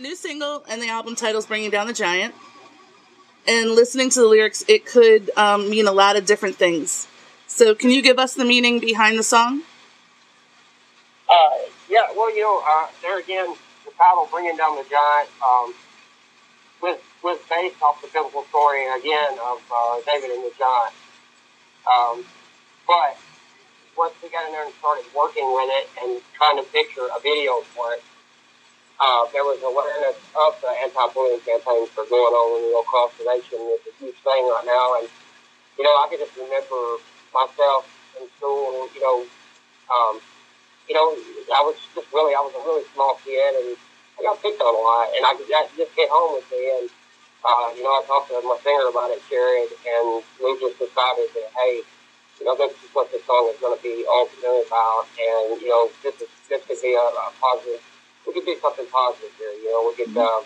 new single, and the album title's Bringing Down the Giant. And listening to the lyrics, it could mean a lot of different things. So can you give us the meaning behind the song? Yeah, well, there again, the title Bringing Down the Giant was based off the biblical story, again, of David and the giant. But once we got in there and started working with it and trying to picture a video for it, there was awareness of the anti-bullying campaigns that are going on in the across the nation. It's a huge thing right now. And, I can just remember myself in school, I was a really small kid, and I got picked on a lot, and that just hit home with me. And, I talked to my singer about it, Jared, and we just decided that, hey, this is what this song is going to be ultimately about, and, this could be a positive. We could do something positive here, we've done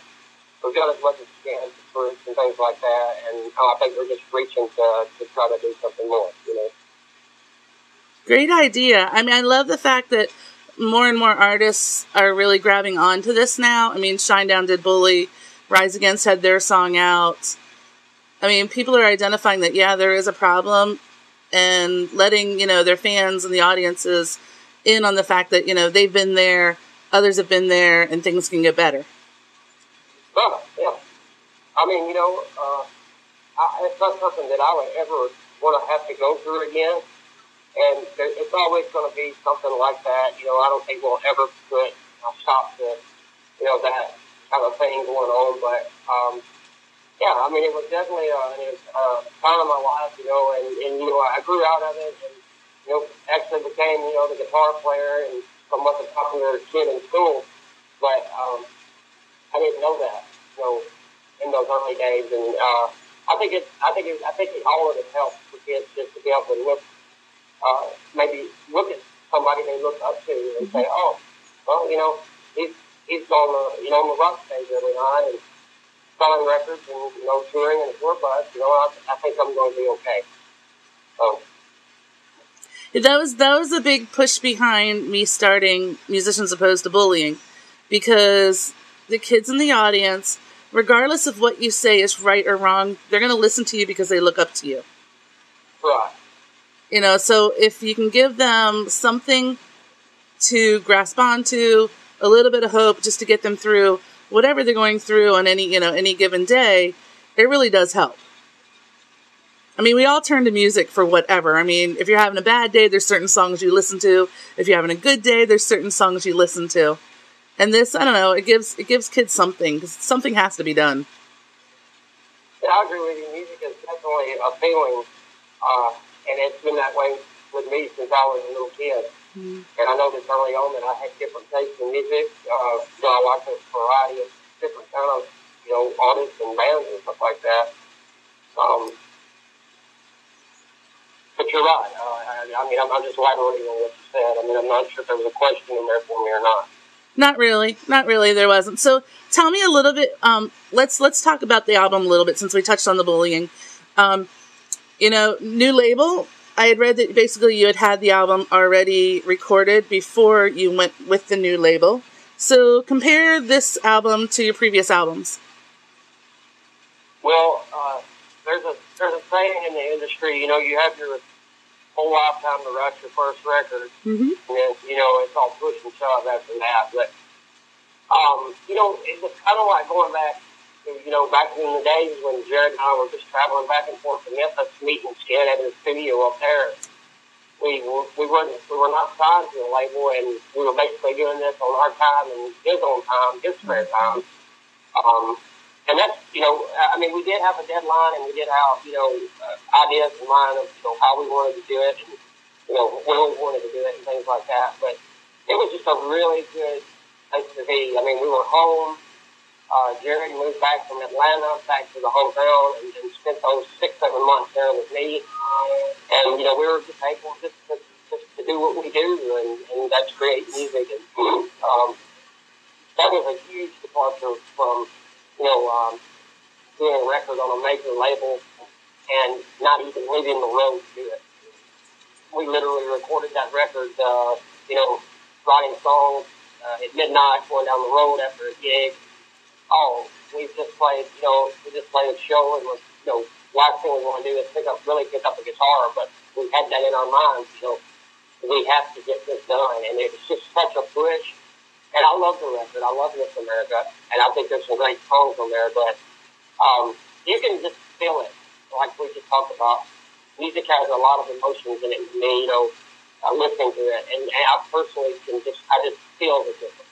as much as we can for fruits and things like that, and I think we're just reaching to try to do something more, Great idea. I mean, I love the fact that more and more artists are really grabbing onto this now. I mean, Shinedown did Bully, Rise Against had their song out. I mean, people are identifying that, yeah, there is a problem, and letting, their fans and the audiences in on the fact that, they've been there, others have been there, and things can get better. Oh, yeah. I mean, it's not something that I would ever want to have to go through again. And it's always going to be something like that. I don't think we'll ever put a stop to, that kind of thing going on. But, yeah, I mean, it was definitely a time of my life, and I grew out of it and, actually became, the guitar player and somewhat the popular kid in school. But I didn't know that, in those early days. And I think all of it helps for kids just to be able to maybe look at somebody they look up to and say, oh, well, he's on the rock stage every night and selling records and, touring in a tour bus, I think I'm going to be okay. So. That was a big push behind me starting Musicians Opposed to Bullying, because the kids in the audience, regardless of what you say is right or wrong, they're going to listen to you because they look up to you. Right. So if you can give them something to grasp onto, a little bit of hope just to get them through whatever they're going through on any given day, it really does help. I mean, we all turn to music for whatever. I mean, if you're having a bad day, there's certain songs you listen to. If you're having a good day, there's certain songs you listen to. And this, I don't know, it gives kids something, because something has to be done. Yeah, I agree with you. Music is definitely a feeling. And it's been that way with me since I was a little kid. Mm-hmm. And I noticed early on that I had different tastes in music. I like a variety of different kind of, artists and bands and stuff like that. But you're right. I'm just elaborating on what you said. I mean, I'm not sure if there was a question in there for me or not. Not really. There wasn't. So tell me a little bit. Let's talk about the album a little bit, since we touched on the bullying. New label. I had read that basically you had the album already recorded before you went with the new label. So compare this album to your previous albums. Well, there's a saying in the industry, you have your whole lifetime to write your first record. Mm-hmm. And then, it's all push and shove after that. But, it was kind of like going back back in the days when Jared and I were just traveling back and forth to Memphis, meeting Skid at his studio up there. We were not signed to a label, and we were basically doing this on our time and his own time, his spare time. And that's, we did have a deadline, and we did have, ideas in mind of, how we wanted to do it, and, when we wanted to do it and things like that. But it was just a really good place to be. I mean, we were home. Jared moved back from Atlanta back to the hometown and spent those 6-7 months there with me. And, we were just able just to do what we do, and that's create music. And that was a huge departure from, doing a record on a major label and not even leaving the road to do it. We literally recorded that record, writing songs at midnight, going down the road after a gig. oh, we just played a show, and last thing we want to do is pick up a guitar, but we had that in our minds, we have to get this done, and it's just such a push. And I love the record. I love Miss America, and I think there's some great songs on there, but you can just feel it, like we just talked about. Music has a lot of emotions in it to me, listening to it, and I personally I just feel the difference.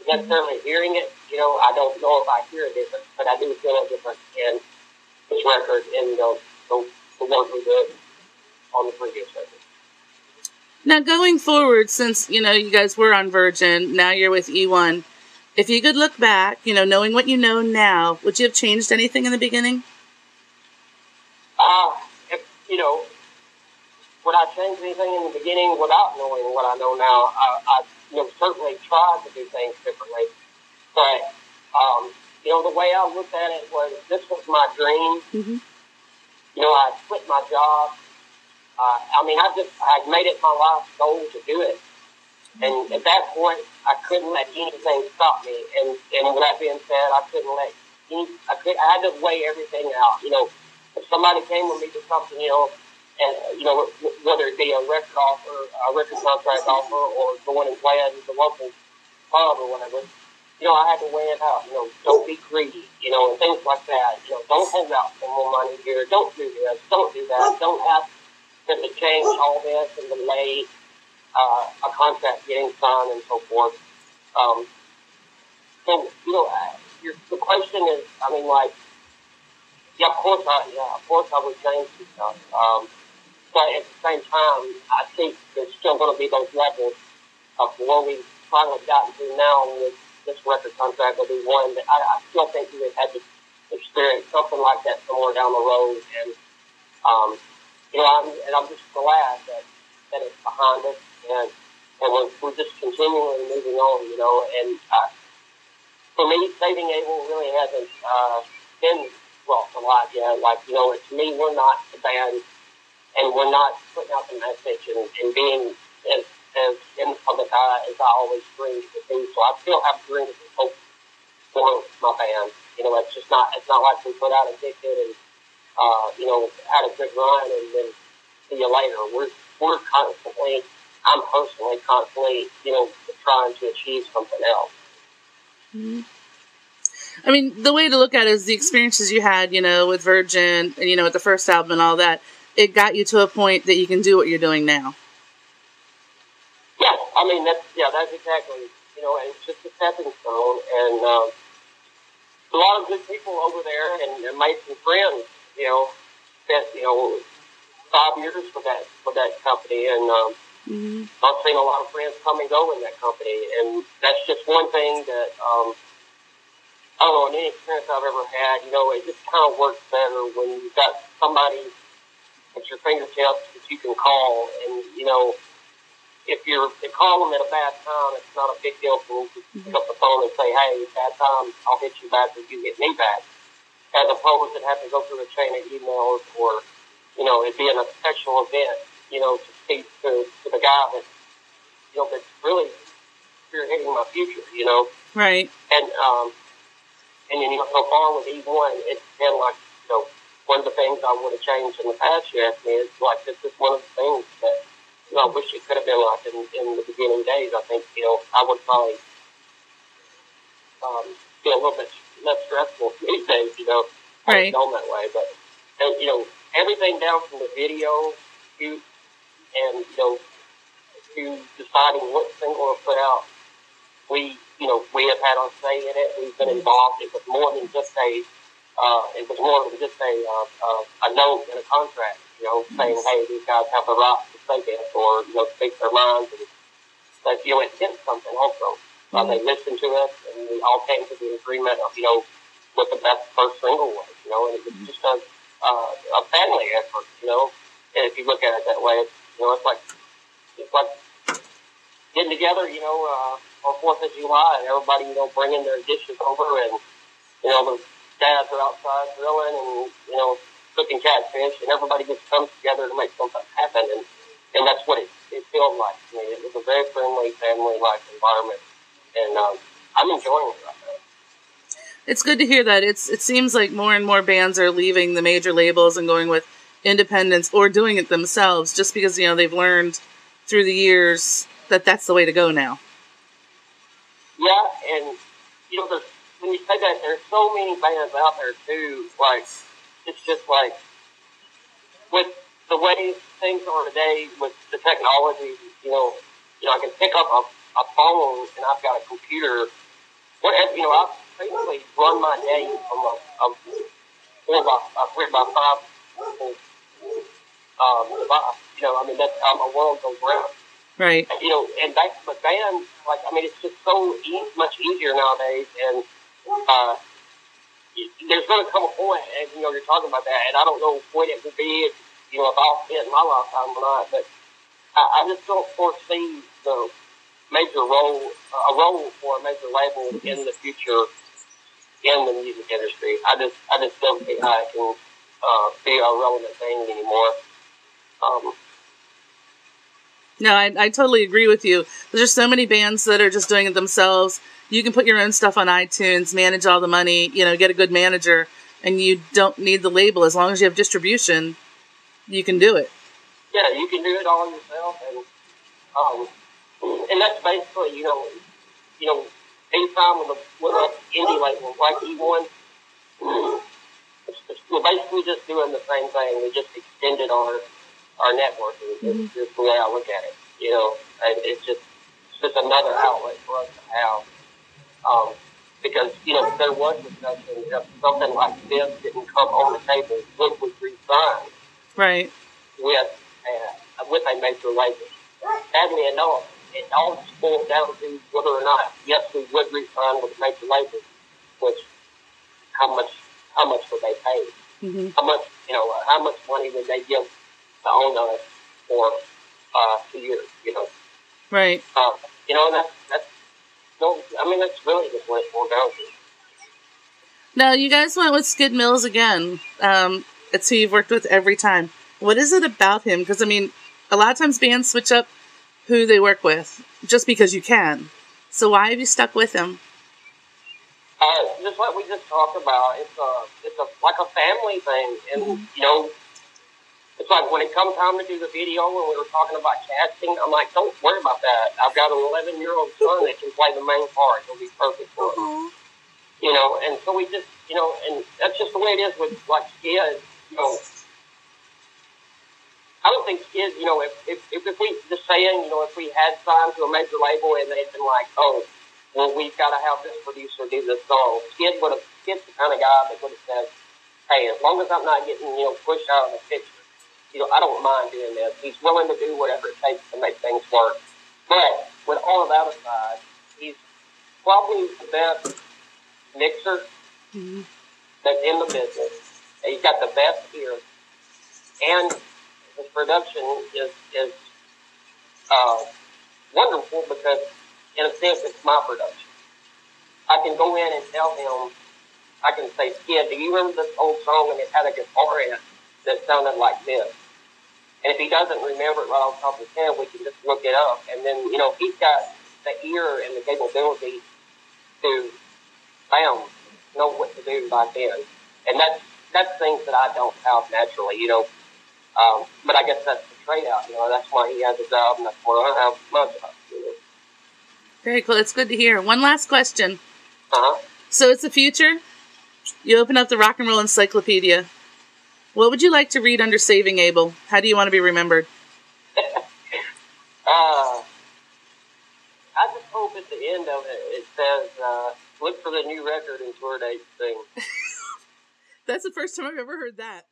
Necessarily hearing it, I don't know if I hear a difference, but I do feel a difference in this record and the work we did on the previous record. Now, going forward, since, you guys were on Virgin, now you're with E1, if you could look back, knowing what you know now, would you have changed anything in the beginning? Would I change anything in the beginning without knowing what I know now? I certainly tried to do things differently. But, the way I looked at it was, this was my dream. Mm-hmm. I quit my job. I made it my life's goal to do it. And at that point, I couldn't let anything stop me. And with that being said, I had to weigh everything out. If somebody came with me to something, and, whether it be a record offer, a record contract offer, or going and playing at the local pub or whatever, I had to weigh it out. Don't be greedy, and things like that. Don't hold out for more money here. Don't do this. Don't do that. Don't ask them to change all this and delay a contract getting signed and so forth. The question is, of course I would change some stuff. But at the same time, I think there's still going to be those levels of where we've finally gotten to now with this record contract will be one that I still think we would have had to experience something like that somewhere down the road. And, I'm just glad that it's behind us, and we're just continually moving on, and for me, Saving Abel really hasn't been brought to life yet. To me, we're not the band, and we're not putting out the message and being as in the public eye as I always dreamed to be. So I still have dreams and hope for my band. It's not like we put out Addicted and, had a good run and then see you later. I'm personally constantly, trying to achieve something else. Mm-hmm. The way to look at it is the experiences you had, with Virgin and, with the first album and all that, it got you to a point that you can do what you're doing now. Yeah, that's exactly, and it's just a stepping stone, and a lot of good people over there, and made some friends, spent, 5 years with that company, and mm-hmm. I've seen a lot of friends come and go in that company, and that's just one thing that, I don't know, in any experience I've ever had, it just kind of works better when you've got somebody at your fingertips that you can call, and, if you call them at a bad time, it's not a big deal for them to pick up the phone and say, hey, bad time, I'll hit you back or you hit me back, as opposed to having to go through a chain of emails or, it being a special event, to speak to the guy that, that's really spearheading my future, Right. And so far with E1, it's been like, one of the things I would have changed in the past, you asked me, is like, this is one of the things that, I wish it could have been like in the beginning days. I think, I would probably be a little bit less stressful these days, Right. Going that way. But, everything down from the video shoot and, to deciding what single to put out, we have had our say in it. We've been involved. It was more than just a note in a contract, saying, hey, these guys have the right to say this or, speak their minds. And that, it did something also. They listened to us, and we all came to the agreement of, what the best first single was, and it was just a family effort, and if you look at it that way, it's like getting together, on 4th of July, and everybody, bringing their dishes over, and, the dads are outside grilling and, cooking catfish, and everybody just comes together to make something happen, and that's what it feels like to me. It was a very friendly, family-like environment, and I'm enjoying it right now. it's good to hear that. It seems like more and more bands are leaving the major labels and going with independence or doing it themselves, just because they've learned through the years that that's the way to go now. Yeah, and when you say that, there's so many bands out there too. Like, it's just like with the way things are today with the technology. I can pick up a phone and I've got a computer. Whatever, I basically run my day from a 3x5 device. That's how my world goes around. Right. And that's with bands, it's just so much easier nowadays. And there's going to come a point, and you're talking about that, and I don't know when it will be, if I'll see it in my lifetime or not. But I just don't foresee the a role for a major label in the future in the music industry. I just don't think I can be a relevant thing anymore. No, I totally agree with you. There's just so many bands that are just doing it themselves. You can put your own stuff on iTunes, manage all the money, get a good manager, and you don't need the label. As long as you have distribution, you can do it. Yeah, you can do it all yourself, and that's basically, anytime with an indie label like E1, we're basically just doing the same thing. We just extended our network. It's just the way I look at it. And it's just another outlet for us to have. Because, there was discussion if something like this didn't come on the table, would we re-sign right with a major label? Sadly enough, it all boils down to whether or not, yes, we would re-sign with a major label, which how much would they pay? Mm-hmm. How much money would they give to own us for 2 years? Right. That's really just what it boils down to. Now, you guys went with Skid Mills again. It's who you've worked with every time. What is it about him? Because, a lot of times bands switch up who they work with just because you can. So why have you stuck with him? Just like we just talked about, it's like a family thing. And, it's like when it comes time to do the video, when we were talking about casting, I'm like, don't worry about that. I've got an 11-year-old son that can play the main part. He'll be perfect for it. And so we just, and that's just the way it is with, like, Skid. I don't think Skid, if we, just saying, if we had signed to a major label and they'd been like, oh, well, we've got to have this producer do this song, Skid's the kind of guy that would have said, hey, as long as I'm not getting, pushed out of the picture, I don't mind doing this. He's willing to do whatever it takes to make things work. But with all of that aside, he's probably the best mixer that's in the business. He's got the best ear, and his production is wonderful because, in a sense, it's my production. I can go in and tell him, I can say, Skid, do you remember this old song and it had a guitar in it that sounded like this? And if he doesn't remember it right off the top of his head, we can just look it up. And then, he's got the ear and the capability to know what to do by then. And that's things that I don't have naturally, but I guess that's the trade-out, that's why he has a job and that's why I have my job. Very cool. It's good to hear. One last question. Uh-huh. So it's the future. You open up the Rock and Roll Encyclopedia. What would you like to read under Saving Abel? How do you want to be remembered? I just hope at the end of it says, look for the new record and tour date thing. That's the first time I've ever heard that.